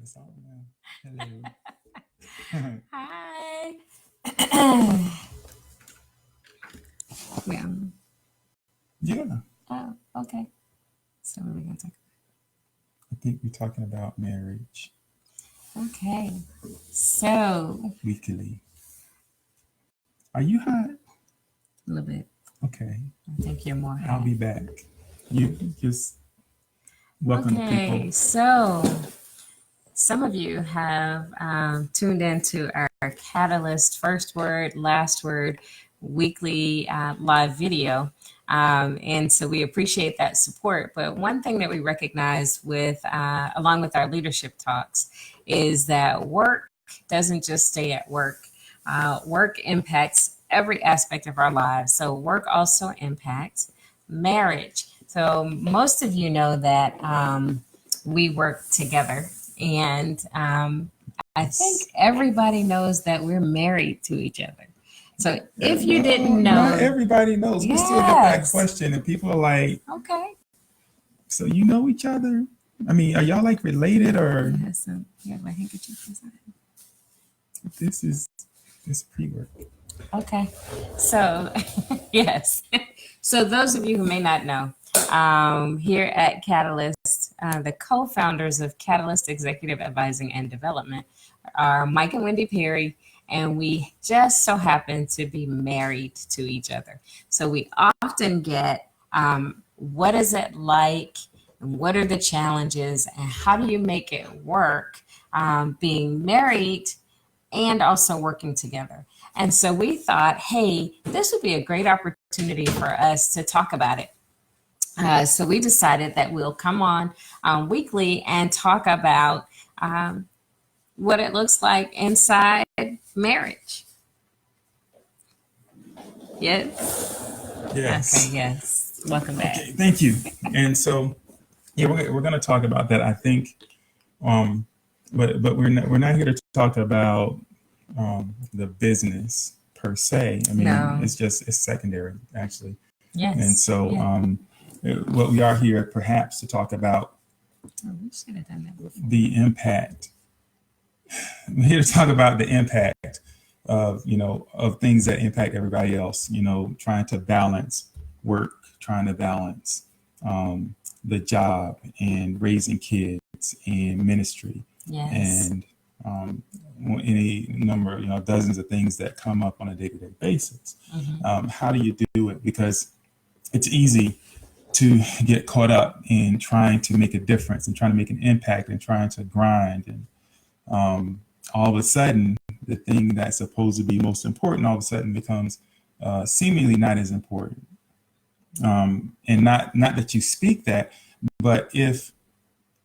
It's on now. Hello. Hi. Yeah. Yeah, Oh, okay. So what are we gonna talk I think we're talking about marriage about? Okay. So weekly. Are you hot? a little bit. Okay, I think you're more I'll high. be back. You just welcome the people. Okay. So some of you have tuned into our Catalyst First Word, Last Word weekly live video. And so we appreciate that support. But one thing that we recognize with, along with our leadership talks, is that work doesn't just stay at work. Work impacts every aspect of our lives. So work also impacts marriage. So most of you know that we work together, and I think Yes. everybody knows that we're married to each other. So if you No, didn't not know, everybody knows. We still get that yes, question, and people are like, okay. "So you know each other? I mean, are y'all like related, or It has some, you have my handkerchief inside. this is this pre-work?" Okay, so yes. So those of you who may not know, here at Catalyst, the co-founders of Catalyst Executive Advising and Development are Mike and Wendy Perry, and we just so happen to be married to each other. So we often get, what is it like, and what are the challenges, and how do you make it work being married and also working together. And so we thought, hey, this would be a great opportunity for us to talk about it. So we decided that we'll come on weekly and talk about what it looks like inside marriage. Yes. Okay. Yes. Yes. Welcome back. Okay. Thank you. And so, yeah, we're going to talk about that. I think, um, but we're not here to talk about the business per se. I mean, No. it's secondary actually. And Yes. so, Yeah. what we are here perhaps to talk about Oh, we should have done that before. the impact. We're here to talk about the impact of of things that impact everybody else. Trying to balance work, trying to balance the job and raising kids and ministry Yes. and any number, dozens of things that come up on a day-to-day basis. How do you do it? Because it's easy to get caught up in trying to make a difference and trying to make an impact and trying to grind. And all of a sudden, the thing that's supposed to be most important all of a sudden becomes seemingly not as important. And not that you speak that, but if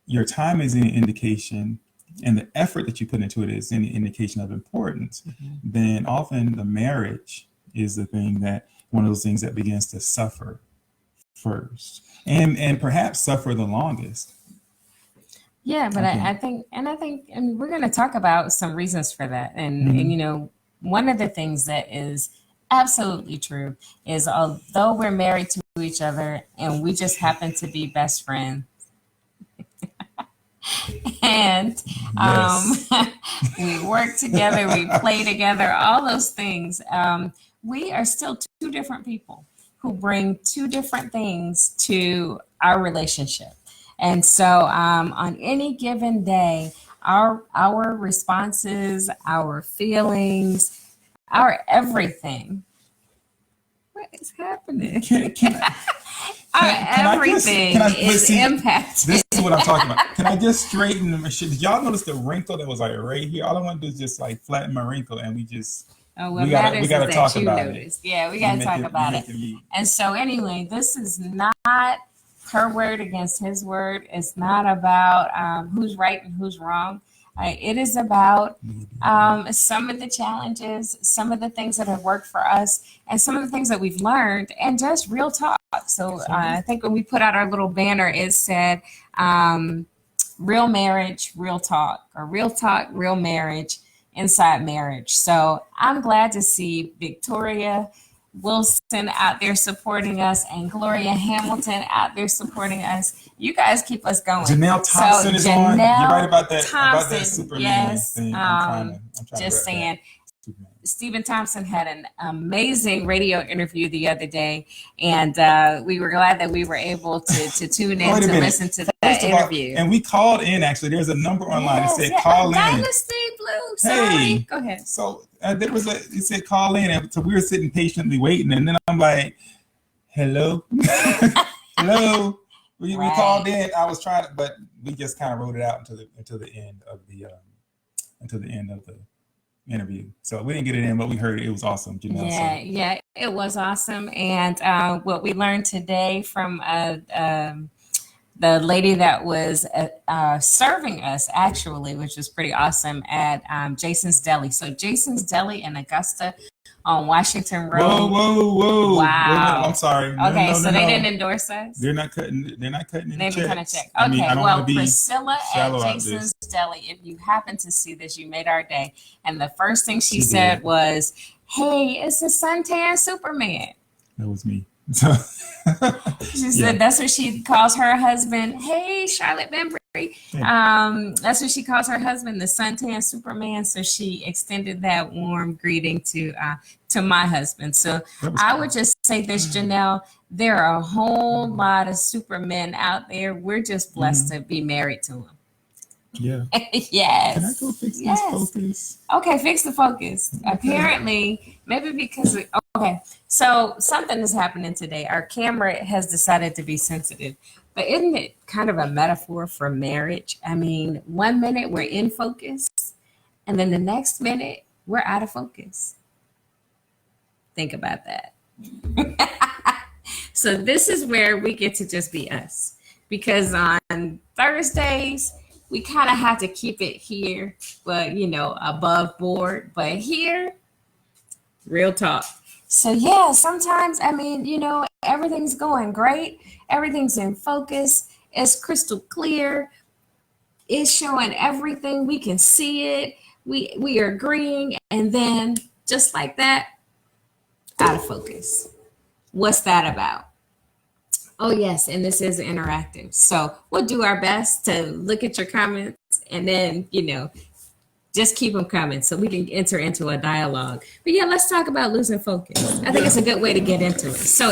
your time is any indication and the effort that you put into it is any indication of importance, then often the marriage is the thing that one of those things that begins to suffer first and perhaps suffer the longest. Yeah, but I think. and we're going to talk about some reasons for that. And Mhm. one of the things that is absolutely true is although we're married to each other and we just happen to be best friends, and um, Yes. we work together, we play together, all those things, we are still two different people who bring two different things to our relationship. And so on any given day, our responses, our feelings, our everything. What is happening? Can I can Our I just everything can I but is see impacted. this is what I'm talking about. Can I just straighten the machine? Did y'all notice the wrinkle that was like right here? All I want to do is just like flatten my wrinkle and Oh, what we matters is gotta that talk you about it. noticed. Yeah, we You're got to talk making you're about it. making me And so, anyway, this is not her word against his word. It's not about who's right and who's wrong. It is about some of the challenges, some of the things that have worked for us, and some of the things that we've learned, and just real talk. So, I think when we put out our little banner, it said, real marriage, real talk, real marriage inside marriage. So I'm glad to see Victoria Wilson out there supporting us, and Gloria Hamilton out there supporting us. You guys keep us going. Janelle Thompson is on. You're right about that. Thompson, about that Superman yes. thing. I'm trying Just to saying. Stephen Thompson had an amazing radio interview the other day, and we were glad that we were able to tune in to listen to that interview. And we called in, actually. There's a number online that said call in. Dynasty Blue. Sorry. Hey, go ahead. So it said call in, and so we were sitting patiently waiting, and then I'm like, hello? Hello? We called in. I was trying to, but we just kind of wrote it out until the end of the interview. So we didn't get it in, but we heard it. It was awesome, Janelle. Yeah, it was awesome. And what we learned today from the lady that was serving us, actually, which was pretty awesome, at Jason's Deli. So Jason's Deli in Augusta on Washington Road. Whoa. Wow. I'm sorry. Okay, so they didn't endorse us? They're not cutting any checks. Okay, I don't well, Priscilla at Jason's Deli, if you happen to see this, you made our day. And the first thing she said was, hey, it's a suntan Superman. That was me. She said that's what she calls her husband. Hey, Charlotte Bembry. That's what she calls her husband, the suntan Superman. So she extended that warm greeting to my husband. So I would just say this, Janelle, there are a whole lot of Supermen out there. We're just blessed to be married to them. Yeah. Yes. Can I go fix this focus? Okay, fix the focus. Apparently, maybe because okay. So something is happening today. Our camera has decided to be sensitive. But isn't it kind of a metaphor for marriage? I mean, 1 minute we're in focus, and then the next minute we're out of focus. Think about that. So this is where we get to just be us. Because on Thursdays, we kind of have to keep it here, but, above board. But here, real talk. So, yeah, sometimes, everything's going great. Everything's in focus. It's crystal clear. It's showing everything. We can see it. We are agreeing. And then, just like that, out of focus. What's that about? Oh, yes, and this is interactive. So we'll do our best to look at your comments and then, just keep them coming so we can enter into a dialogue. But yeah, let's talk about losing focus. I think it's a good way to get into it. So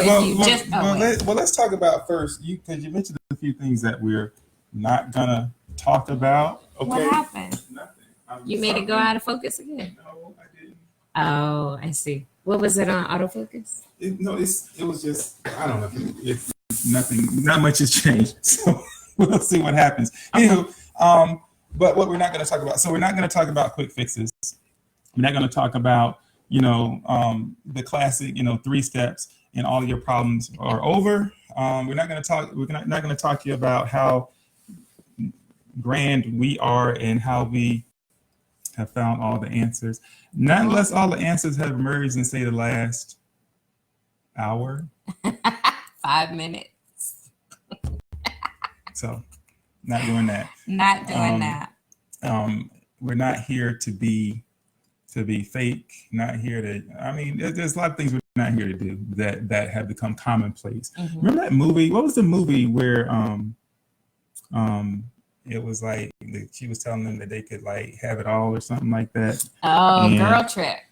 let's talk about first, because you mentioned a few things that we're not going to talk about. Okay. What happened? Nothing. You made it go out of focus again? No, I didn't. Oh, I see. What was it on autofocus? It was just, I don't know. It's nothing, not much has changed. So we'll see what happens. Okay. Anywho, but what we're not going to talk about, so we're not going to talk about quick fixes. We're not going to talk about, the classic, 3 steps and all of your problems are over. We're not going to talk to you about how grand we are and how we have found all the answers. Not unless all the answers have emerged in, say, the last hour. 5 minutes. So, not doing that. Not doing that. We're not here to be fake. Not here to. There's a lot of things we're not here to do that have become commonplace. Mm-hmm. Remember that movie? What was the movie where it was like she was telling them that they could like have it all or something like that? Oh,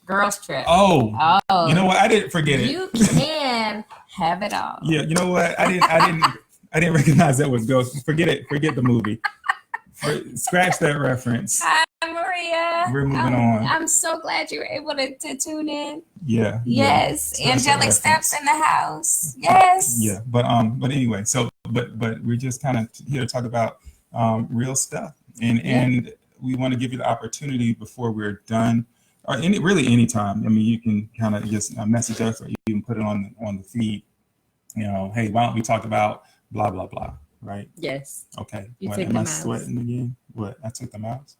girls trip. Oh, you know what? I didn't forget it. You can have it all. Yeah, you know what? I didn't recognize that was Ghost. Forget it. Forget the movie. Scratch that reference. Hi, Maria. We're moving on. I'm so glad you were able to tune in. Yeah. Yes. Yeah. Angelic Steps in the house. Yes. Yeah. But anyway, so but we're just kind of here to talk about real stuff, and we want to give you the opportunity before we're done, or any time. You can kind of just message us, or you can put it on the feed. Hey, why don't we talk about blah blah blah, right? Yes. Okay. You what, take am the I mouse. sweating again? What? I took the mouse.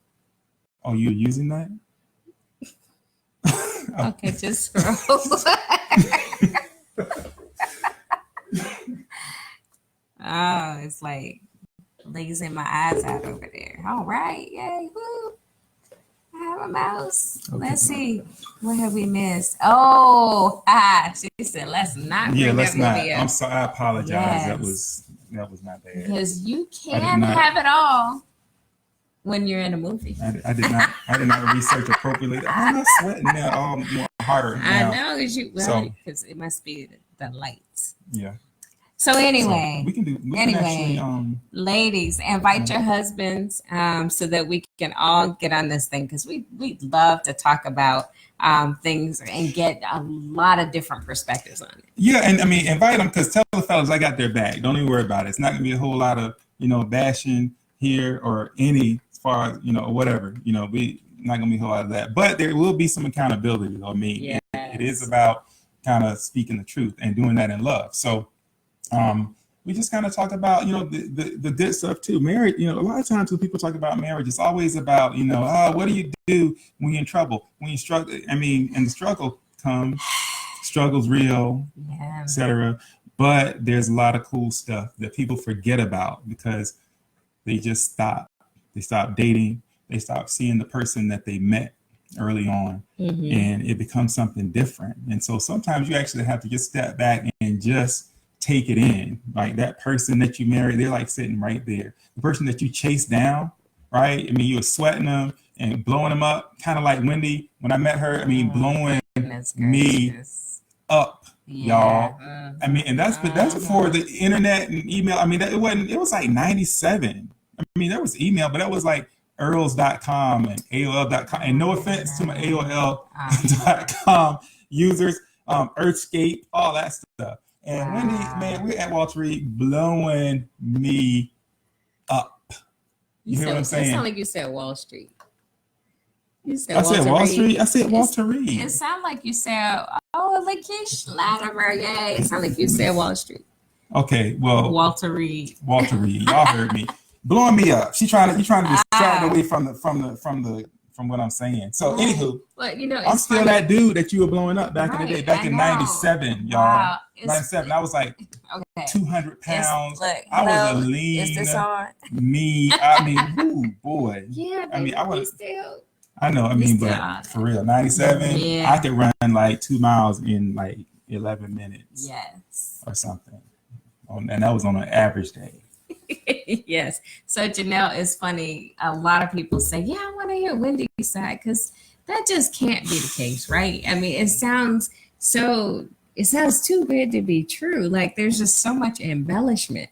Oh, you're using that? Okay, just scroll. Oh, it's like lasing my eyes out over there. All right, yay, woo. I have a mouse. Okay. Let's see. What have we missed? Oh, she said, let's not bring let's that not. movie up. I'm sorry. I apologize. Yes. That was my bad. Because you I did can not- have it all when you're in a movie. I did not research appropriately. I'm not sweating that all more harder now. I know because it must be the lights. Yeah. So anyway, So we can actually, ladies, invite your husbands so that we can all get on this thing, because we love to talk about things and get a lot of different perspectives on it. Yeah, and I mean, invite them, because tell the fellas I got their back. Don't even worry about it. It's not gonna be a whole lot of bashing here or any as far as whatever. We not gonna be a whole lot of that, but there will be some accountability. I mean, Yes. it is about kind of speaking the truth and doing that in love. So. We just kind of talk about, the good stuff too. Marriage, a lot of times when people talk about marriage, it's always about, what do you do when you're in trouble, when you struggle? I mean, and the struggle comes, struggle's real, etc. But there's a lot of cool stuff that people forget about because they just stop. They stop dating. They stop seeing the person that they met early on, and it becomes something different. And so sometimes you actually have to just step back and just take it in. Like that person that you married, they're like sitting right there. The person that you chased down, right? I mean, you were sweating them and blowing them up, kind of like Wendy when I met her. I mean, blowing me up, y'all. I mean, and that's before the internet and email. I mean, it was like 97. I mean, there was email, but that was like earls.com and AOL.com. And no offense to my AOL.com users, Earthscape, all that stuff. And Wendy, man, we're at Walter Reed blowing me up. You hear what I'm saying? It sounded like you said Wall Street. I said Wall Street. I said Walter Reed. It sounded like you said, Lakeisha Latimer. Yeah, it sounded like you said Wall Street. Okay, well, Walter Reed. Walter Reed. Y'all heard me. Blowing me up. You trying to distract away from what I'm saying. So anywho, but I'm still funny. That dude that you were blowing up back in the day, back in 97, y'all. Wow. 97. I was like 200 pounds. I was a lean. Is this on? Me. I mean, ooh, boy. Yeah. I mean, I was still. I know. I mean, but for real, 97. Yeah. I could run like 2 miles in like 11 minutes. Yes. Or something. And that was on an average day. Yes. So Janelle, is funny. A lot of people say, yeah, I want to hear Wendy's side, because that just can't be the case, right? I mean, it sounds too good to be true. Like there's just so much embellishment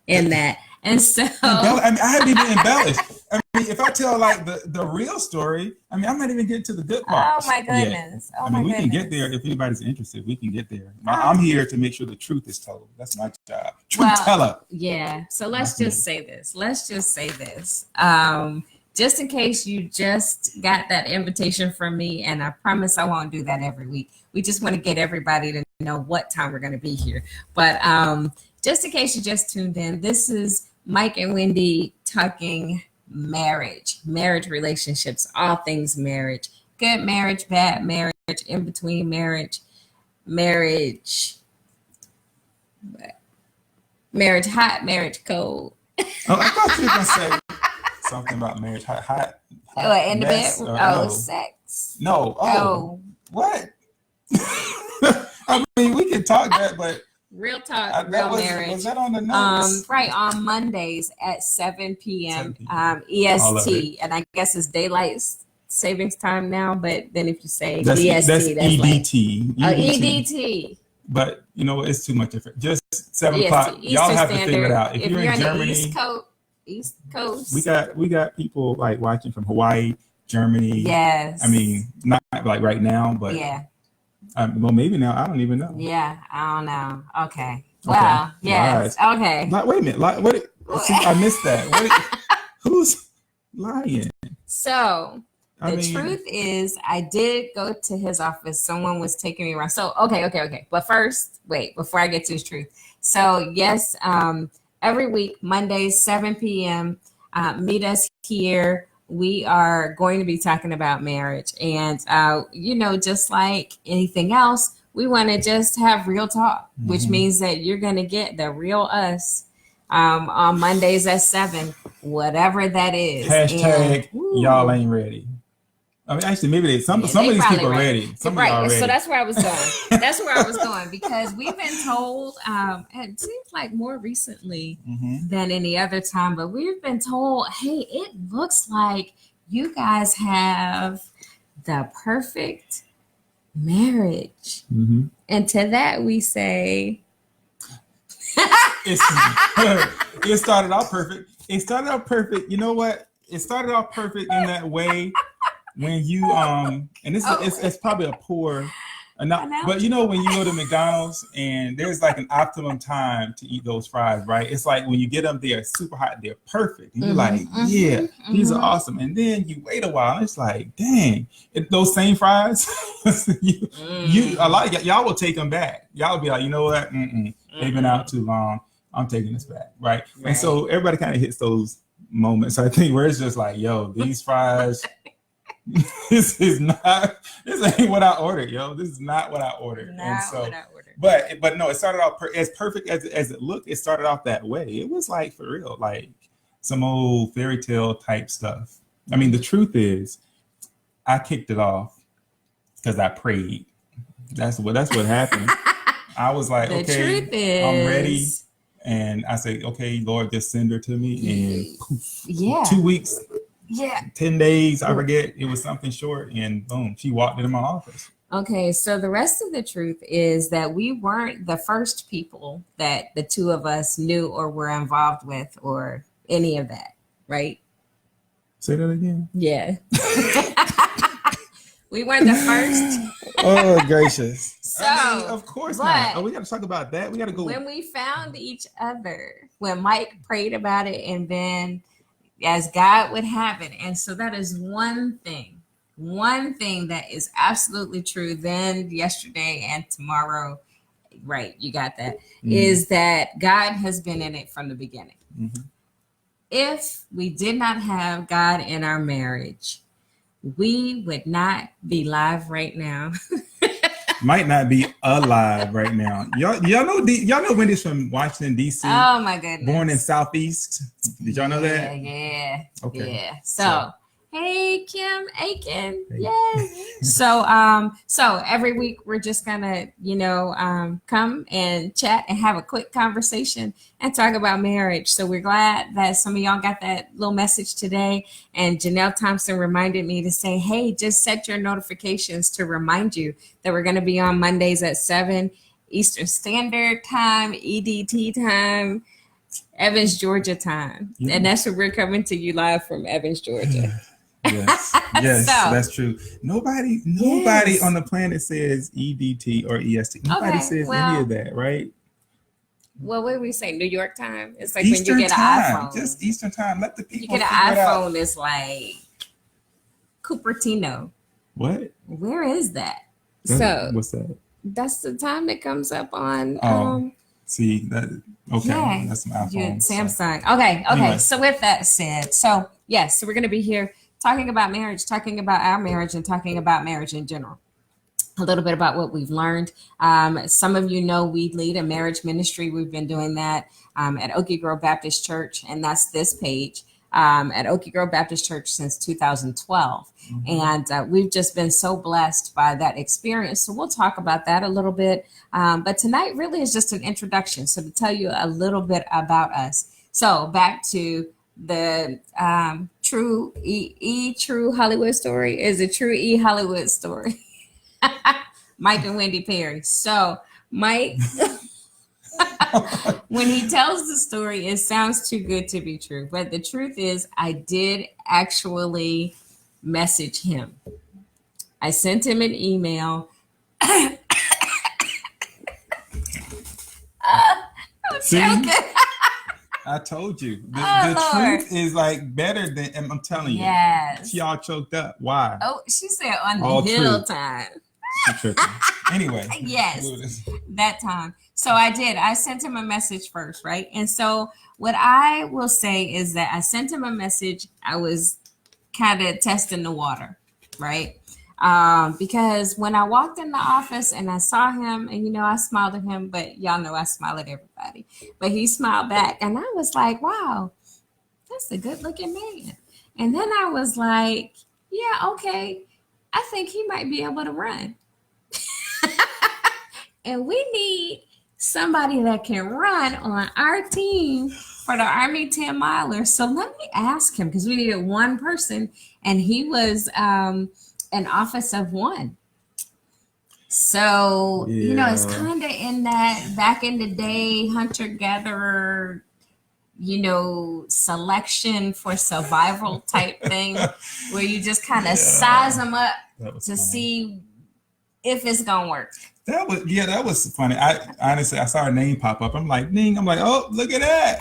in that. And so I mean, I haven't even embellished. I mean, if I tell like the real story, I mean, I'm not even getting to the good parts. Oh my goodness. I mean, we can get there if anybody's interested. We can get there. I'm here to make sure the truth is told. That's my job. Truth teller. Yeah. So let's just say this. Just in case you just got that invitation from me, and I promise I won't do that every week. We just want to get everybody to know what time we're going to be here. But just in case you just tuned in, this is Mike and Wendy talking marriage relationships, all things marriage, good marriage, bad marriage, in between marriage, hot, marriage cold. Oh, I thought you were going to say something about marriage, hot in the bed? Sex. No. Oh. What? I mean, we can talk that, but real talk, marriage. Was that on the notes? Right, on Mondays at 7 p.m. EST, and I guess it's daylight savings time now. But then if you say DST, that's EDT. EDT. But it's too much different. Just 7 o'clock. Eastern Y'all have Standard. To figure it out. If you're in Germany, East Coast. We got people like watching from Hawaii, Germany. Yes. I mean, not like right now, but yeah. Well, maybe now. I don't even know. Yeah, I don't know. Okay. Well, yes. Lies. Okay. Wait a minute. See, I missed that. Who's lying? So the truth is, I did go to his office. Someone was taking me around. So okay. But first, wait, before I get to his truth. So yes, every week, Mondays, 7 p.m., meet us here. We are going to be talking about marriage. And, just like anything else, we want to just have real talk, which means that you're going to get the real us on Mondays at 7, whatever that is. Hashtag y'all ain't ready. I mean, actually, maybe some of they these probably people are ready. ready. Some Right. are So ready. that's where I was going. That's where I was going because we've been told, it seems like more recently than any other time, but we've been told, hey, it looks like you guys have the perfect marriage. And to that we say, It started out perfect. It started out perfect. You know what? It started out perfect in that way when you and it's probably a poor but you know when you go to McDonald's and there's like an optimum time to eat those fries, right? It's like when you get them, they're super hot, they're perfect, and you're like, yeah, these are awesome. And then you wait a while, and it's like, dang, those same fries, you a lot of y'all will take them back. Y'all will be like, you know what? They've been out too long. I'm taking this back, right? And so everybody kind of hits those moments, I think, where it's just like, yo, these fries. This ain't what I ordered, yo. This is not what I ordered. But no, it started off as perfect as it looked. It started off that way. It was like for real, like some old fairy tale type stuff. I mean, the truth is, I kicked it off because I prayed. That's what happened. I was like, okay, I'm ready. And I said, okay, Lord, just send her to me. And poof, 2 weeks. 10 days, I forget. It was something short, and boom, she walked into my office. Okay, so the rest of the truth is that we weren't the first people that the two of us knew or were involved with or any of that, right? Say that again. Yeah. We weren't the first. Oh, gracious. So, I mean, of course not. Oh, we got to talk about that. We got to go. When we found each other, when Mike prayed about it, and then as God would have it. And so that is one thing that is absolutely true then, yesterday, and tomorrow. Right, you got that. Is that God has been in it from the beginning. If we did not have God in our marriage, we would not be live right now. Might not be alive right now. Y'all know Wendy's from Washington, D.C. Oh my goodness. Born in Southeast. Did y'all know that? Yeah. Okay. Yeah. So hey, Kim Aiken. Yay. So every week we're just gonna, come and chat and have a quick conversation and talk about marriage. So we're glad that some of y'all got that little message today. And Janelle Thompson reminded me to say, hey, just set your notifications to remind you that we're gonna be on Mondays at 7 Eastern Standard Time, EDT time, Evans, Georgia time. Yeah. And that's where we're coming to you live from Evans, Georgia. Yes, that's true. Nobody on the planet says EDT or EST. Nobody says any of that, right? Well, what do we say? New York time? It's like Eastern when you get time, an iPhone. just Eastern time. Let the people you get an iPhone, it's like Cupertino. What? Where is that? What's that? That's the time that comes up on see that okay. That's my iPhone. Samsung. Okay. Anyway. So with that said, so we're gonna be here talking about marriage, talking about our marriage, and talking about marriage in general. A little bit about what we've learned. Some of you know we lead a marriage ministry. We've been doing that at Okie Grove Baptist Church, and that's this page at Okie Grove Baptist Church since 2012. And we've just been so blessed by that experience. So we'll talk about that a little bit. But tonight really is just an introduction. So to tell you a little bit about us. So back to the true true Hollywood story is a true Hollywood story. Mike and Wendy Perry. So Mike, when he tells the story, it sounds too good to be true. But the truth is, I did actually message him. I sent him an email. See? I told you. The truth is like better than I'm telling you. Yes. She all choked up. Why? Oh, she said on the hill time. Anyway. Yes, that time. So I did. I sent him a message first, right? And so what I will say is that I sent him a message. I was kind of testing the water, right? Because when I walked in the office and I saw him, and I smiled at him, but y'all know I smile at everybody. But he smiled back, and I was like, "Wow, that's a good-looking man." And then I was like, "Yeah, okay." I think he might be able to run. And we need somebody that can run on our team for the Army 10 miler. So let me ask him, because we needed one person, and he was an office of one. So, you know, it's kind of in that back in the day, hunter-gatherer, you know, selection for survival type thing, where you just kind of size them up to see if it's going to work. That was funny. I honestly, I saw her name pop up. I'm like, ding. I'm like, oh, look at that.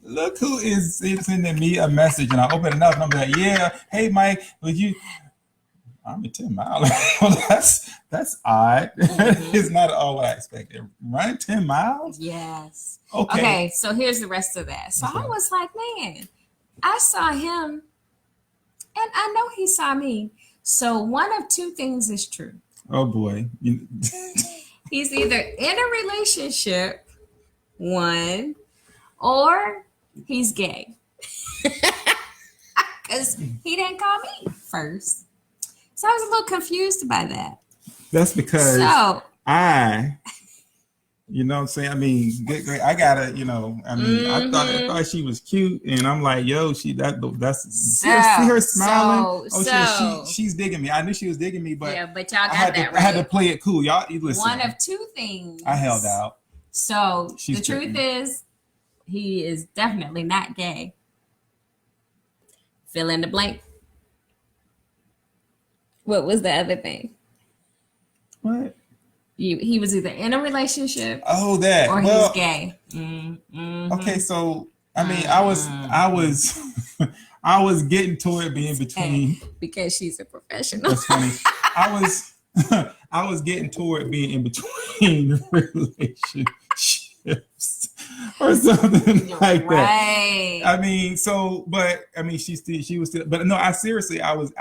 Look who is sending me a message. And I open it up and I'm like, yeah, hey, Mike, would you... I'm a 10 mile. That's odd. Mm-hmm. It's not at all what I expected. Running 10 miles? Yes. Okay. So here's the rest of that. So I was like, man, I saw him and I know he saw me. So one of two things is true. Oh boy. He's either in a relationship, one, or he's gay. Because he didn't call me first. So I was a little confused by that. That's because you know what I'm saying? I mean, I gotta, you know, I mean, I thought she was cute, and I'm like, yo, see her smiling. She's digging me. I knew she was digging me, but but y'all got I had to play it cool. Y'all listen. One of two things. I held out. So the truth is, he is definitely not gay. Fill in the blank. What was the other thing? What? He was either in a relationship. Oh, that. Or he's gay. Mm-hmm. Okay, so I mean, I was getting toward being between. Because she's a professional. That's funny. I was getting toward being in between relationships or something like that. I mean, she was still. But no, I seriously, I was.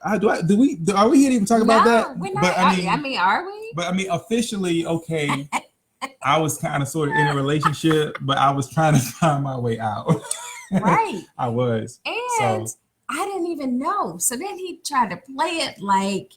Are we here to even talk about that? We're not. But, are we? But I mean, officially, okay. I was kind of sort of in a relationship, but I was trying to find my way out. Right. I was. And I didn't even know. So then he tried to play it like,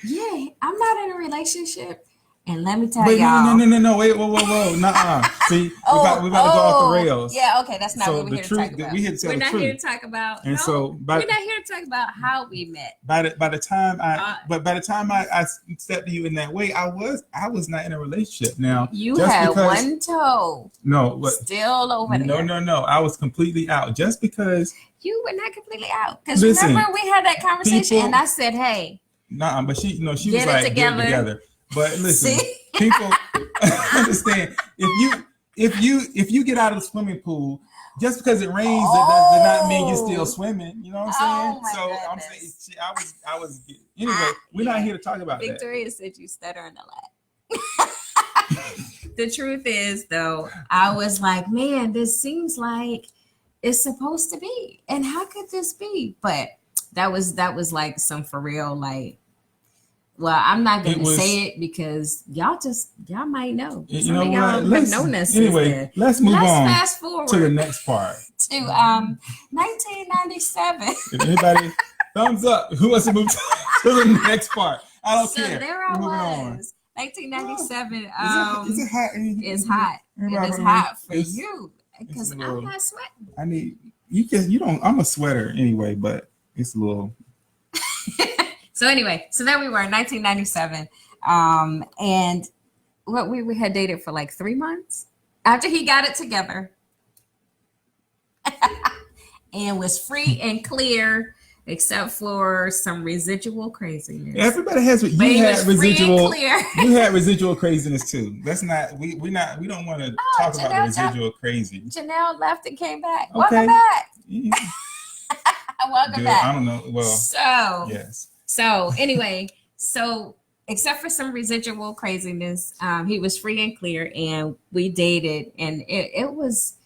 yeah, I'm not in a relationship. And let me tell y'all. No. Wait, whoa. Nuh-uh. See, we about to go off the rails. Yeah, okay, that's not what we're here to talk about. We're not here to talk about. And we're not here to talk about how we met. By the time I stepped to you in that way, I was not in a relationship. Now you had one toe. No, but still over there. No. I was completely out. Just because you were not completely out. Because remember we had that conversation and I said, hey. Nah, but she was like, get it together. But listen, people understand if you get out of the swimming pool, just because it rains, that does not mean you're still swimming. You know what I'm saying? I'm saying I was anyway. We're not here to talk about Victoria said you stuttering a lot. The truth is, though, I was like, man, this seems like it's supposed to be, and how could this be? But that was like some for real, like. Well, I'm not going to say it because y'all might know. You know what? Let's move on. Fast forward to the next part. To 1997. If anybody, thumbs up. Who wants to move to the next part? I don't care. So there I was. 1997. Is it hot? It's hot. It is hot for you because I'm not sweating. You don't. I'm a sweater anyway, but it's a little. So anyway, there we were in 1997. And what we had dated for like 3 months after he got it together and was free and clear, except for some residual craziness. Everybody has. You had residual. You had residual craziness too. That's not. We don't want to talk about the residual crazy. Janelle left and came back. Okay. Welcome back. Yeah. Welcome back. I don't know. Well. Yes. So anyway, except for some residual craziness, he was free and clear, and we dated, and it was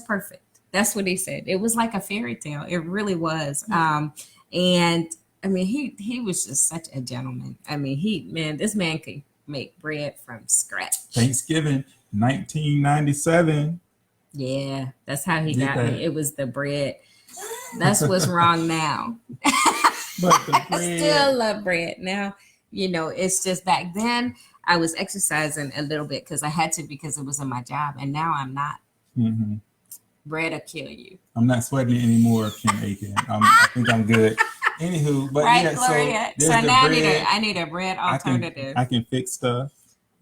perfect. That's what he said. It was like a fairy tale. It really was. And I mean, he was just such a gentleman. I mean, this man could make bread from scratch. Thanksgiving, 1997. Yeah, that's how he got me. It was the bread. That's what's wrong now. But the I bread, still love bread. Now, it's just back then I was exercising a little bit because I had to because it was in my job, and now I'm not. hmm Bread will kill you. I'm not sweating it anymore, Kim Aiken. I think I'm good. Anywho, but Right, yeah, Gloria? so So there's the now bread. I need a bread alternative. I can fix stuff,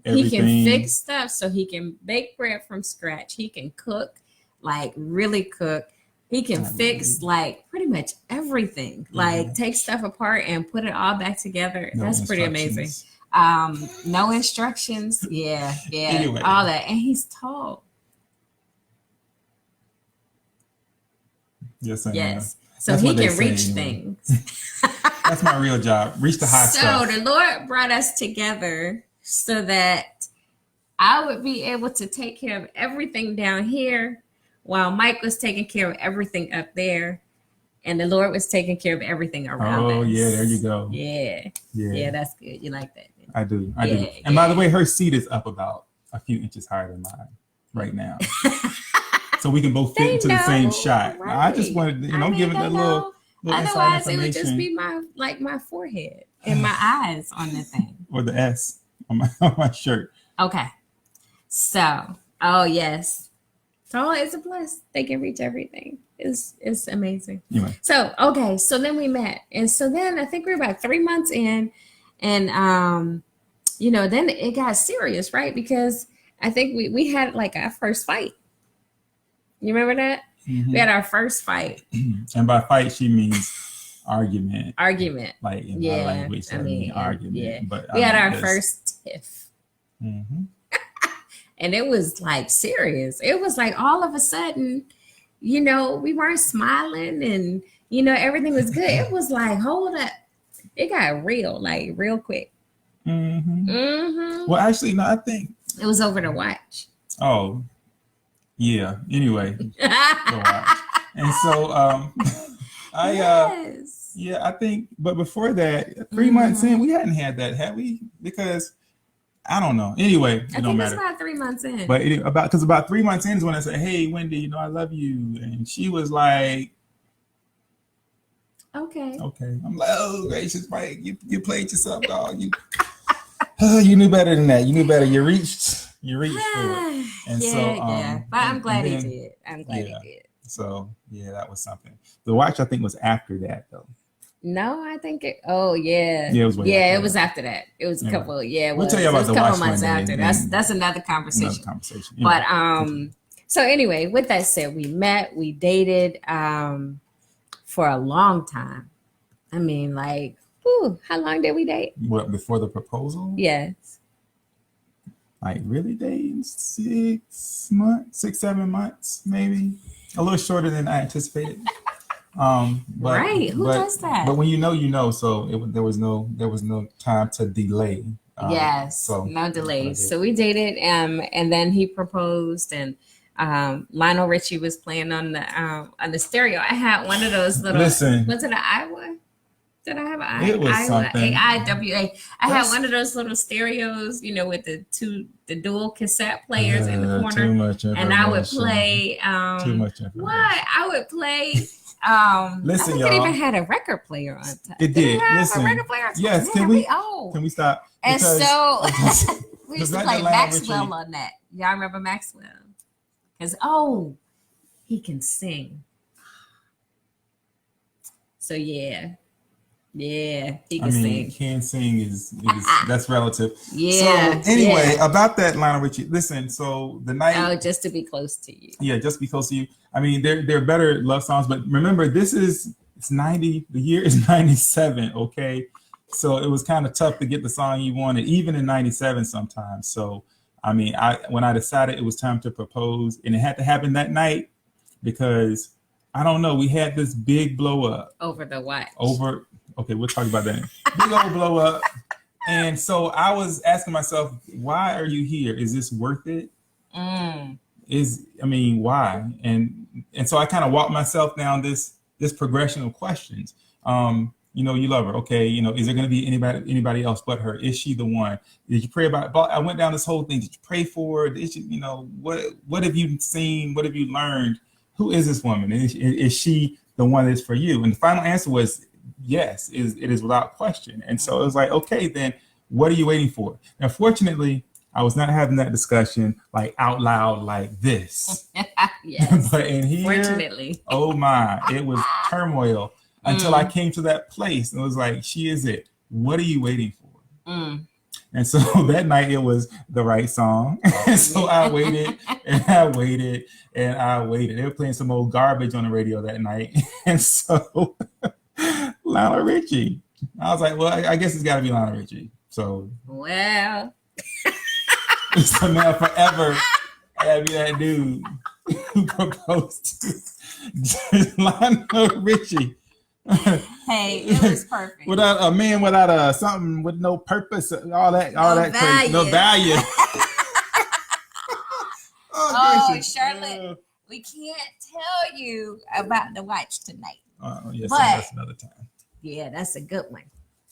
He can everything. fix stuff, so he can bake bread from scratch. He can cook, like really cook. He can Not fix really. like pretty much everything. Like take stuff apart and put it all back together. No That's pretty amazing. instructions. No instructions. Yeah, Anyway. all that. And he's tall. Yes, I am. Yes. So That's he what they can say reach anyway. things. That's my real job. Reach the high So stuff. the Lord brought us together so that I would be able to take care of everything down here while Mike was taking care of everything up there. And the Lord was taking care of everything around us. Oh, yeah, there you go. Yeah. Yeah, that's good. You like that? I do. I Yeah, do. And by the yeah. way, her seat is up about a few inches higher than mine right now. So we can both fit They into the same know, shot. right. I just wanted to, I mean, give it they a know. little inside Otherwise, it would just information. be my forehead and my eyes on the thing. Or the S on my shirt. Okay. So, oh yes. Tall is a plus. They can reach everything. It's amazing. Anyway. So, okay. So then we met. And so then I think we were about 3 months in. And, then it got serious, right? Because I think we had like our first fight. You remember that? Mm-hmm. We had our first fight. And by fight, she means argument. Like in my language, I mean argument. Yeah. But we had our first tiff. Mm-hmm. And it was like serious. It was like all of a sudden, we weren't smiling and, everything was good. It was like, hold up. It got real, like real quick. Mm-hmm. Mm-hmm. Well, actually, no, I think it was over to watch. Oh, yeah. Anyway, go watch. And so, yes. Yeah, I think, but before that, 3 months in, we hadn't had that, had we? Because I don't know. Anyway, it don't matter. It's about 3 months in. But about 3 months in is when I said, "Hey, Wendy, I love you," and she was like, "Okay." I'm like, "Oh, gracious, Mike, you played yourself, dog. You knew better than that. You knew better. You reached for it." And yeah. But I'm glad he did. I'm glad he did. So yeah, that was something. The watch, I think, was after that though. No, I think it. Oh yeah. Yeah, it was. It was after that. It was a couple. Yeah, we'll tell you about it was the a couple watch months after. That's another conversation. But so anyway, with that said, we met. We dated for a long time. I mean, like, how long did we date? What, before the proposal? Yes. Like really dating 6 months, 7 months, maybe a little shorter than I anticipated. Right? Who does that? But when you know, so there was no time to delay. Yes, so no delays. So we dated, and then he proposed, and Lionel Richie was playing on the stereo. I had one of those little. Listen, was it an Iowa? Did I have an It was Iowa? something. AIWA. I had one of those little stereos, with the dual cassette players in the corner. Too much information. And I would play. Too much information. What? I would play. Listen, I think y'all. it even had a record player on top. It did. Listen. A record player? Yes. Man, Can we stop? And so we used to play Maxwell Richie. on that. Y'all remember Maxwell? Because he can sing. So yeah, he can sing. Can sing is that's relative. Yeah. So anyway, about that Lionel Richie. Listen, so the night. Just to be close to you. Yeah, just be close to you. I mean, they're better love songs, but remember, it's 90. The year is 97. Okay, so it was kind of tough to get the song you wanted, even in 97 sometimes. So I mean, when I decided it was time to propose, and it had to happen that night because I don't know, we had this big blow up over the watch. Okay, we'll talk about that. Big old blow up. And so I was asking myself, why are you here? Is this worth it? Why? And so I kind of walked myself down this progression of questions. You love her. Okay. Is there going to be anybody else but her? Is she the one? Did you pray about it? I went down this whole thing. Did you pray for her? Did you, what have you seen? What have you learned? Who is this woman? Is she the one that's for you? And the final answer was yes, it is without question. And so it was like, okay, then what are you waiting for? Now, fortunately, I was not having that discussion like out loud like this. Yes. But in here, Fortunately. oh my, it was turmoil until I came to that place and it was like, she is it. What are you waiting for? And so that night it was the right song. And so I waited and I waited and I waited. They were playing some old garbage on the radio that night. And so Lionel Richie. I was like, well, I guess it's got to be Lionel Richie. So, well, so now forever, I got to be that dude who proposed to Lionel Richie. Hey, it was perfect. Without a man, without a something with no purpose, all that value. crazy, no value. Oh, Charlotte, we can't tell you about the watch tonight. Yes, but that's another time. Yeah, that's a good one.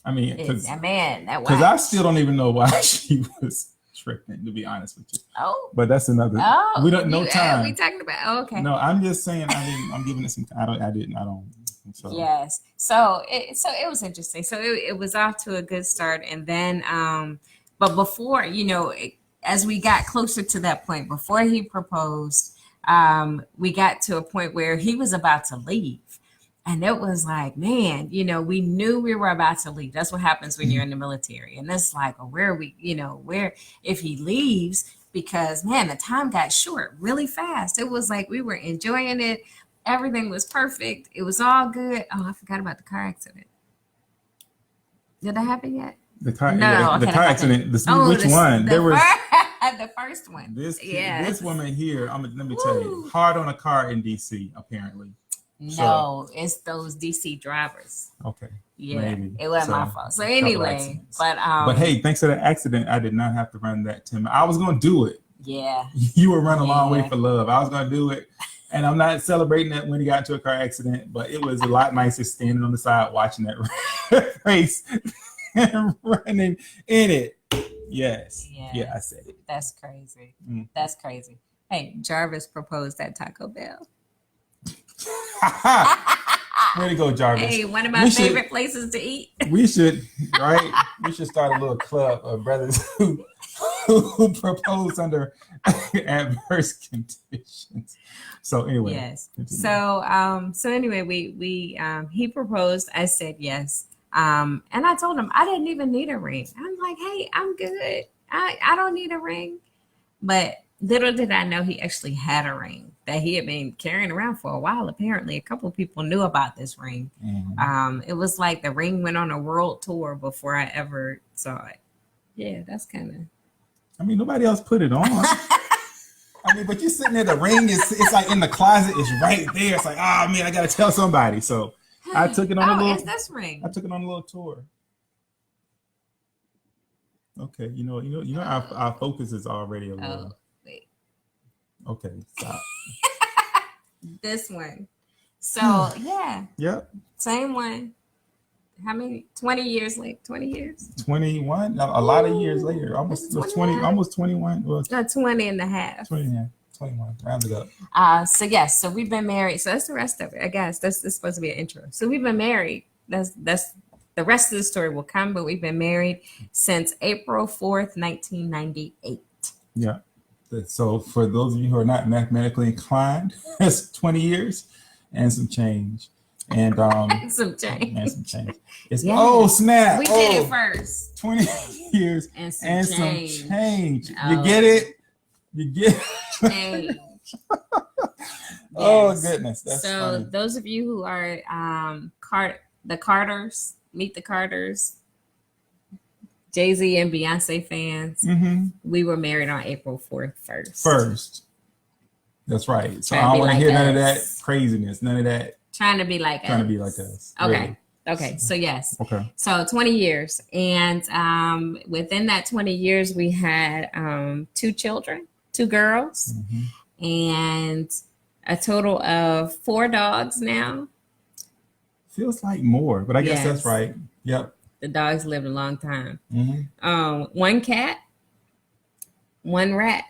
I mean, that watch. Because I still don't even know why she was tripping, to be honest with you. Oh, but that's another. Oh, we don't no time. We talking about. Oh, okay. No, I'm just saying. I'm giving it some. I don't. So. Yes. So it was interesting. So it was off to a good start, and then but before as we got closer to that point, before he proposed, we got to a point where he was about to leave. And it was like, man, we knew we were about to leave. That's what happens when you're in the military. And it's like, where are we, where if he leaves, because man, the time got short really fast. It was like we were enjoying it. Everything was perfect. It was all good. Oh, I forgot about the car accident. Did that happen yet? The car accident. Which one? The first one. This woman here. Let me tell you, hard on a car in DC apparently. No, it's those DC drivers. Okay. Yeah, maybe. It wasn't my fault. So anyway, but hey, thanks to that accident, I did not have to run that 10 miles. I was going to do it. Yeah. You were running a long way for love. I was going to do it. And I'm not celebrating that when he got into a car accident, but it was a lot nicer standing on the side watching that race and running in it. Yes. Yeah, I said it. That's crazy. That's crazy. Hey, Jarvis proposed at Taco Bell. Way to go, Jarvis. Hey, one of my favorite places to eat. We should start a little club of brothers who propose under adverse conditions. So anyway. Yes. So anyway, we he proposed. I said yes. And I told him I didn't even need a ring. I'm like, hey, I'm good. I don't need a ring. But little did I know he actually had a ring that he had been carrying around for a while. Apparently, a couple of people knew about this ring. Mm-hmm. It was like the ring went on a world tour before I ever saw it. Yeah, that's kind of. I mean, nobody else put it on. But you're sitting there, the ring it's like in the closet, it's right there. It's like, oh man, I gotta tell somebody. So I took it on a little. It's this ring. I took it on a little tour. Okay, our focus is already a little. Oh, wait. Okay, stop. This one. So yeah. Yep. Same one. How many? 20 years late. 20 years. 21. A lot of years later. Almost 20. Almost 21. Well, 20 and a half. 21. Round it up. So yes. So we've been married. So that's the rest of it. I guess that's supposed to be an intro. So we've been married. That's the rest of the story will come. But we've been married since April 4th, 1998. Yeah. So for those of you who are not mathematically inclined, that's 20 years and some change. And some change. It's oh snap! We did it first. 20 years and some change. Oh. You get it? You get change. Oh goodness! That's so funny. Those of you who are the Carters, meet the Carters, Jay-Z and Beyonce fans. Mm-hmm. We were married on April 4th first. That's right. So I don't want to hear none of that craziness. None of that. Trying to be like us. Okay. Really. Okay. So yes. Okay. So 20 years. And within that 20 years, we had 2 children, 2 girls, and a total of 4 dogs now. Feels like more, but I guess that's right. Yep. The dogs lived a long time. 1 cat, 1 rat.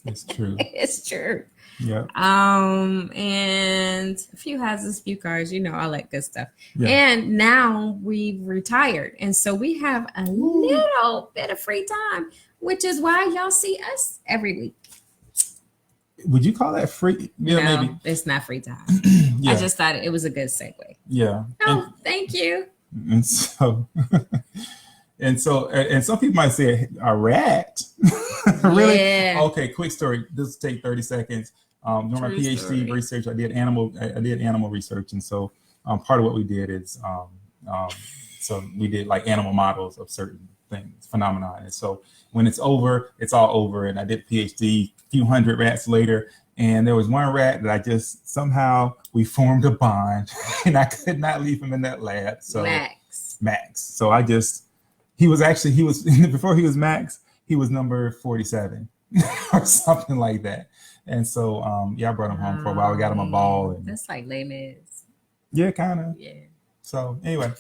It's true. It's true. Yeah. And a few houses, a few cars, all that good stuff. Yeah. And now we've retired. And so we have a little bit of free time, which is why y'all see us every week. Would you call that free? Yeah, no, maybe. It's not free time. Yeah. I just thought it was a good segue. Yeah. Oh, thank you. And so, and some people might say a rat. Really? Yeah. Okay. Quick story. This will take 30 seconds. During my PhD story. research, I did animal research, and so part of what we did is so we did like animal models of certain things, phenomena, and so when it's over, it's all over. And I did PhD a few hundred rats later, and there was one rat that I just somehow we formed a bond, and I could not leave him in that lab. So Max. So he was before he was Max, he was number 47 or something like that. And so I brought him home for a while. We got him a ball. And, that's like Les Mis. Yeah, kind of. Yeah. So anyway,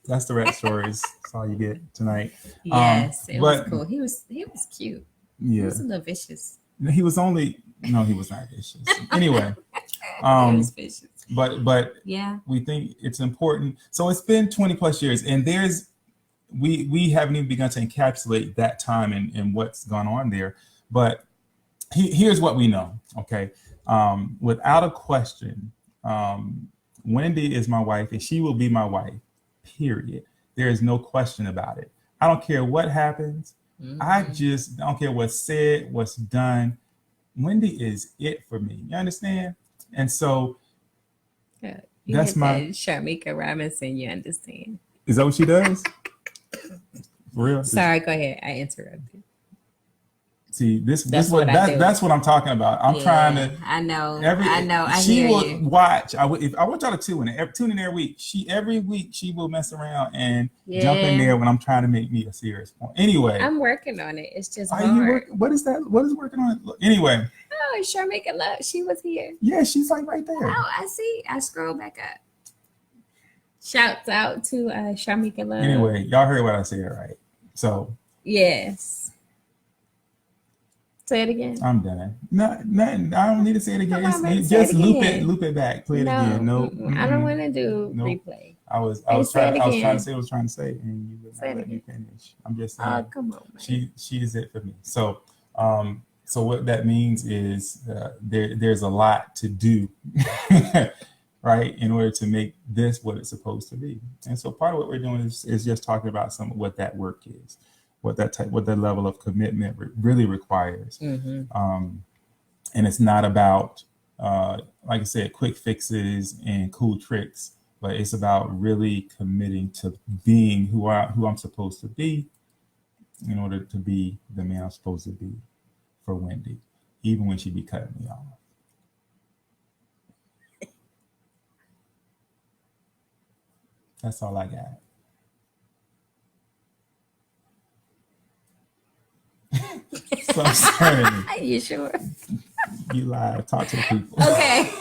that's the rat stories. That's all you get tonight. Yes, it was cool. He was cute. Yeah. He was a little vicious. He was not vicious. Anyway. He was vicious. But yeah, we think it's important. So it's been 20 plus years, and we haven't even begun to encapsulate that time and what's gone on there. But here's what we know. Okay. Without a question, Wendy is my wife, and she will be my wife, period. There is no question about it. I don't care what happens. Mm-hmm. I just don't care what's said, what's done. Wendy is it for me. You understand? And so that's my Sharmika Robinson. You understand? Is that what she does? For real? Sorry, go ahead. I interrupted. See, that's what I'm talking about. I'm trying to. I know. She will watch. I want y'all to tune in every week. Every week she will mess around and jump in there when I'm trying to make me a serious point. Anyway, I'm working on it. It's just hard. What is that? What is working on it? Anyway. Oh, Sharmika Love. She was here. Yeah, she's like right there. Oh, I see. I scroll back up. Shouts out to Sharmika Love. Anyway, y'all heard what I said, right? So. Yes. Say it again. I'm done. Nothing. I don't need to say it again. Just loop it back. Play it again. No, I don't want to do replay. I was trying to say what I was trying to say, and you would not let me finish. I'm just saying. Oh, come on, man. She is it for me. So what that means is there's a lot to do, right, in order to make this what it's supposed to be. And so part of what we're doing is just talking about what that work is. What that level of commitment really requires. Mm-hmm. And it's not about, like I said, quick fixes and cool tricks, but it's about really committing to being who I'm supposed to be in order to be the man I'm supposed to be for Wendy, even when she be cutting me off. That's all I got. So sorry. You sure? You lied. Talk to the people. Okay.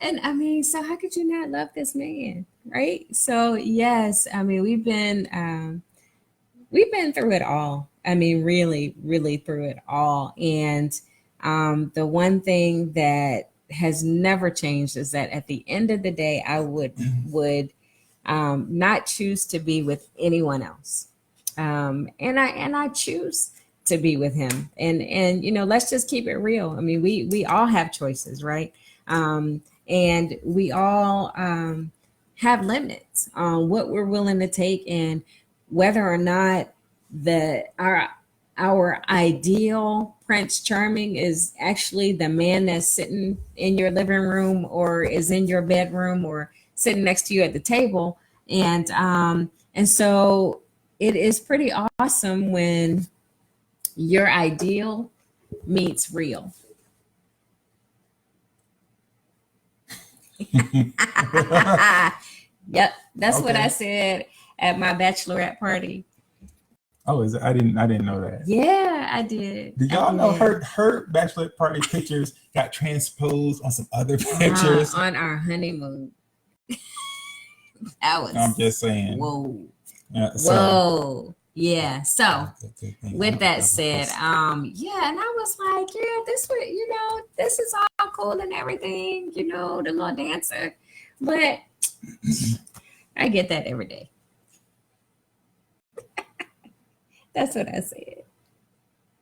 And I mean, so how could you not love this man, right? So yes, I mean, we've been through it all. I mean, really, really through it all. And the one thing that has never changed is that at the end of the day, I would not choose to be with anyone else. And I choose to be with him. And let's just keep it real. I mean, we all have choices, right? And we all have limits on what we're willing to take and whether or not our ideal Prince Charming is actually the man that's sitting in your living room or is in your bedroom or sitting next to you at the table. And so it is pretty awesome when your ideal meets real. Yep, that's what I said at my bachelorette party. Oh, is it? I didn't know that. Yeah, I did. Did y'all know her bachelorette party pictures got transposed on some other pictures on our honeymoon? That was. I'm just saying. Whoa. Yeah, whoa. Yeah. So with that said, That's- yeah, and I was like, yeah, this would, this is all cool and everything, the little dancer. But I get that every day. That's what I said.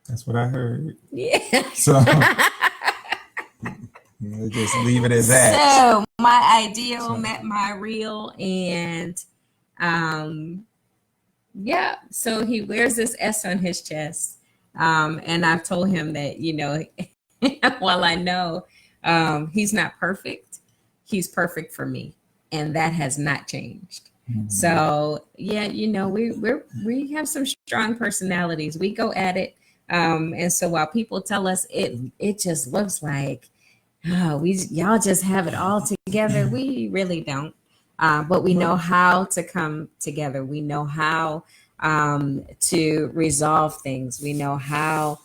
That's what I heard. Yeah. So just leave it at that. So my ideal met my real, and yeah, so he wears this S on his chest. And I've told him that, while I know he's not perfect, he's perfect for me. And that has not changed. Mm-hmm. So yeah, we have some strong personalities. We go at it. And so while people tell us it just looks like, oh, y'all just have it all together, we really don't. But we know how to come together. We know how to resolve things. We know how,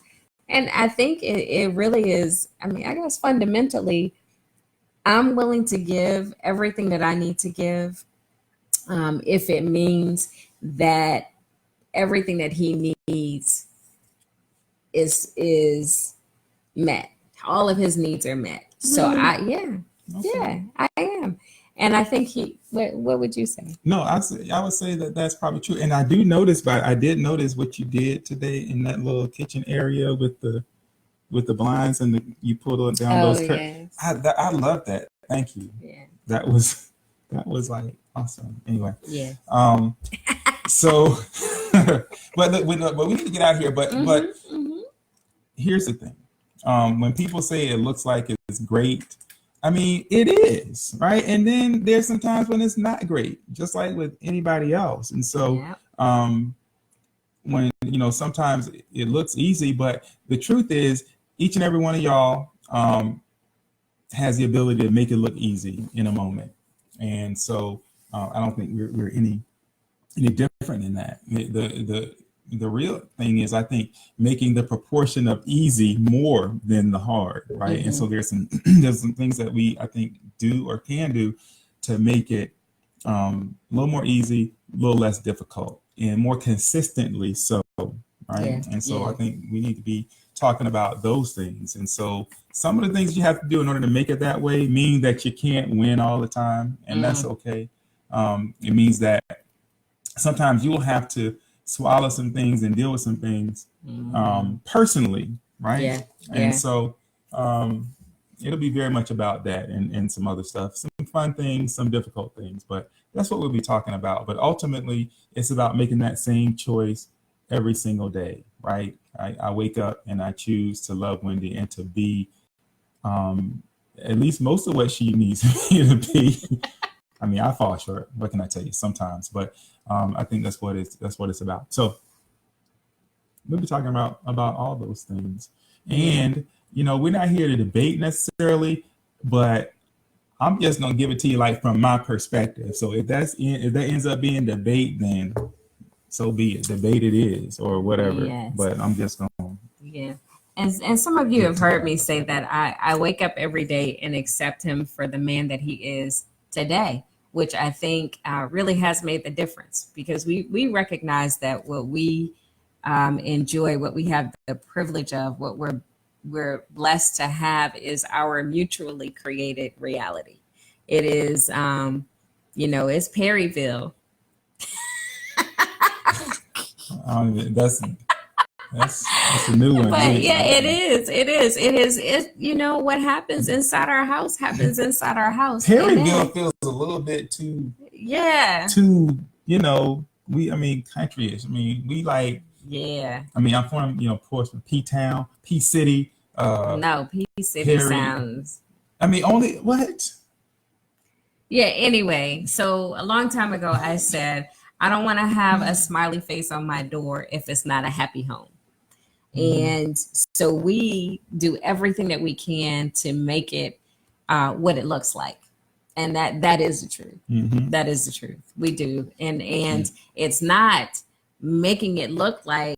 and I think it really is. I mean, I guess fundamentally, I'm willing to give everything that I need to give, if it means that everything that he needs is met. All of his needs are met. So I am. And I think what would you say? No, I would say that that's probably true. And I do notice, but I did notice what you did today in that little kitchen area with the blinds and you pulled down those curtains. Yes. I love that. Thank you. Yeah. That was like awesome. Anyway. Yeah. So, but we need to get out of here. But here's the thing. When people say it looks like it's great, I mean, it is, right? And then there's some times when it's not great, just like with anybody else. And so when, sometimes it looks easy, but the truth is each and every one of y'all has the ability to make it look easy in a moment. And so I don't think we're any different in that. The real thing is, I think, making the proportion of easy more than the hard, right? Mm-hmm. And so there's some things that I think do or can do to make it a little more easy, a little less difficult, and more consistently so, right? Yeah. And so I think we need to be talking about those things. And so some of the things you have to do in order to make it that way mean that you can't win all the time, and that's okay. It means that sometimes you'll have to swallow some things and deal with some things personally, right? Yeah. And so it'll be very much about that and some other stuff, some fun things, some difficult things, but that's what we'll be talking about. But ultimately, it's about making that same choice every single day, right? I wake up and I choose to love Wendy and to be at least most of what she needs me to be. I mean, I fall short. What can I tell you? Sometimes, but I think that's what it's about. So we'll be talking about all those things, and we're not here to debate necessarily, but I'm just gonna give it to you like from my perspective. So if that ends up being debate, then so be it. Debate it is, or whatever. Yes. But I'm just gonna. Yeah. And some of you have heard me say that I wake up every day and accept him for the man that he is today, which I think really has made the difference, because we recognize that what we enjoy, what we have the privilege of, what we're blessed to have is our mutually created reality. It is, it's Perryville. That's a new one. But yeah, it is. What happens inside our house happens inside our house. Perryville feels a little bit too. Yeah. Too, countryish. I mean, we like. Yeah. I mean, I'm from, Portsmouth, P-Town, P-City. No, P-City sounds. I mean, only what? Yeah. Anyway, so a long time ago, I said I don't want to have a smiley face on my door if it's not a happy home. And so we do everything that we can to make it what it looks like. And that is the truth. Mm-hmm. That is the truth. We do. And it's not making it look like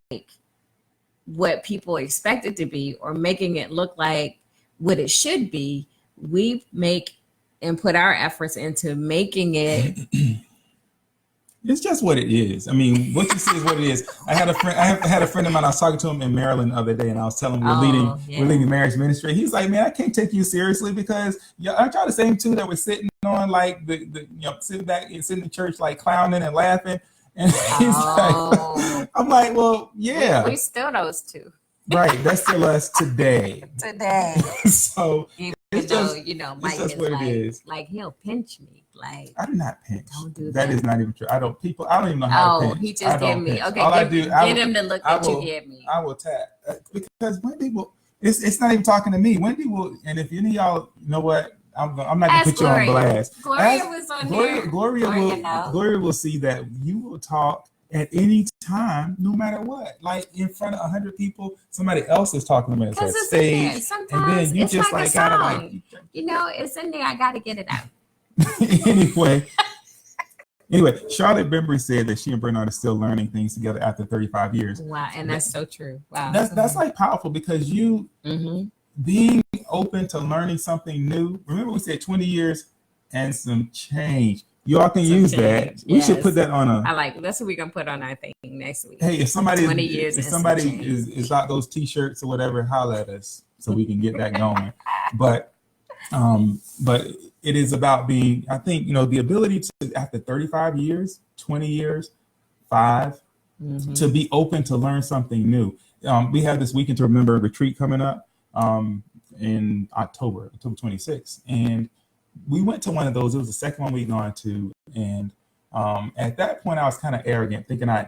what people expect it to be or making it look like what it should be. We make and put our efforts into making it It's just what it is. I mean, what you see is what it is. I had a friend. I had a friend of mine. I was talking to him in Maryland the other day, and I was telling him we're leading marriage ministry. He's like, man, I can't take you seriously because aren't y'all the same two that were sitting on like the sitting back and sitting in church like clowning and laughing? And he's like, I'm like, well, yeah, we still those two. Right, that's still us today. So even it's though just, Mike is is what like, it is. like he'll pinch me. Like I do not pinch. Don't do that. That is not even true. I don't even know how to pinch. He just gave me. Pinch. Okay, all I do, get him to look at you give me. I will tap because Wendy will. It's not even talking to me. Wendy will, and if any of y'all know what, I'm not gonna put Gloria. you on blast. Gloria was on here. Gloria will see that you will talk at any time, no matter what. Like in front of 100 people, somebody else is talking to me on stage, and then you just like gotta like, it's in there. I gotta get it out. Anyway, Charlotte Bembry said that she and Bernard are still learning things together after 35 years. Wow, and that's so true. Wow, that's like powerful because you being open to learning something new. Remember, we said 20 years and some change. You all can use that. We should put that on that's what we're gonna put on our thing next week. Hey, if somebody 20 years is got those t-shirts or whatever, holla at us so we can get that going. But it is about being, I think, the ability to, after 35 years, 20 years, 5, to be open to learn something new. We have this Weekend to Remember retreat coming up in October 26th. And we went to one of those. It was the second one we'd gone to. And at that point, I was kind of arrogant, thinking I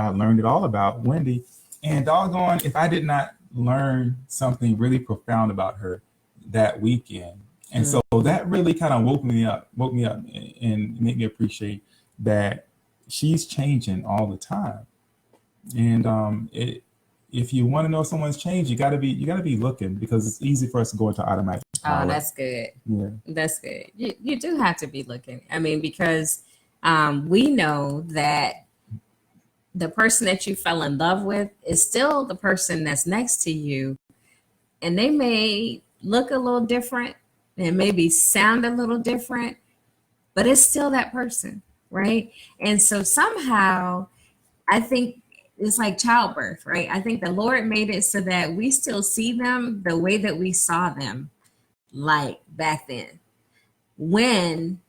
learned it all about Wendy. And doggone, if I did not learn something really profound about her that weekend. And so that really kind of woke me up and made me appreciate that she's changing all the time. And if you want to know someone's changed, you gotta be looking, because it's easy for us to go into automatic pilot. Oh, that's good. Yeah, that's good. You do have to be looking. I mean, because we know that the person that you fell in love with is still the person that's next to you, and they may look a little different and maybe sound a little different, but it's still that person, right? And so somehow, I think it's like childbirth, right? I think the Lord made it so that we still see them the way that we saw them, like back then, when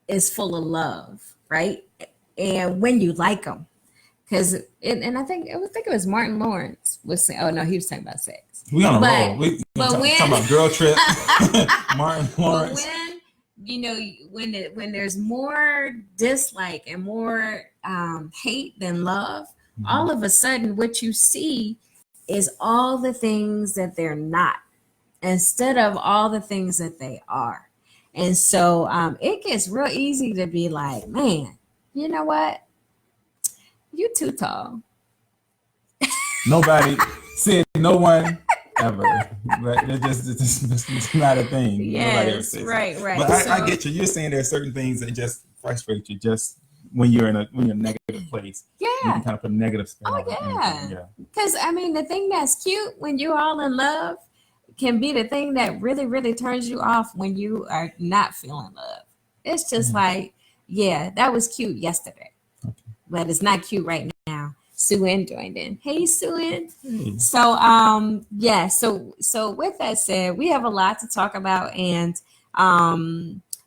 it's full of love, right? And when you like them. Because, and I think it was Martin Lawrence was saying, oh no, he was talking about sex. We on a roll. We talking about girl trip. Martin Lawrence. But when there's more dislike and more hate than love, all of a sudden what you see is all the things that they're not, instead of all the things that they are. And so it gets real easy to be like, man, you know what? You too tall. Nobody said, no one ever. But it's not a thing. Yes, right. But I get you. You're saying there are certain things that just frustrate you just when you're in a negative place. Yeah. You can kind of put a negative spin on it. Yeah. Because, I mean, the thing that's cute when you're all in love can be the thing that really, really turns you off when you are not feeling love. It's just like, yeah, that was cute yesterday. Okay. But it's not cute right now. Sue-Ann joined in. Hey, Sue-Ann. Hey. So, so with that said, we have a lot to talk about, and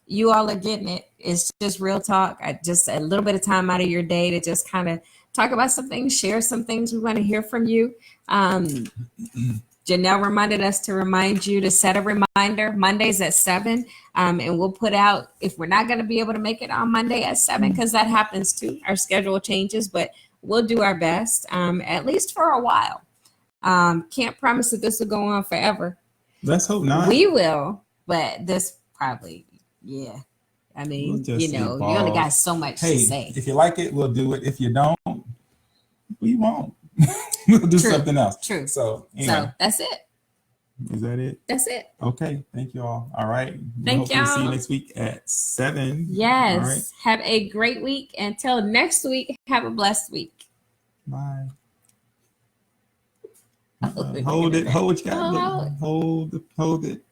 you all are getting it. It's just real talk. Just a little bit of time out of your day to just kind of talk about some things, share some things. We want to hear from you. Janelle reminded us to remind you to set a reminder Mondays at 7. And we'll put out, if we're not going to be able to make it on Monday at 7, because that happens too. Our schedule changes, but we'll do our best, at least for a while. Can't promise that this will go on forever. Let's hope not. We will, but this probably, yeah. I mean, you only got so much to say. If you like it, we'll do it. If you don't, we won't. We'll do something else. True. So that's it. Is that it? That's it. Okay. Thank you all. All right. Thank y'all. See you next week at 7. Yes. All right. Have a great week. Until next week, have a blessed week. Bye. Hold it. Hold what you got. Hold it.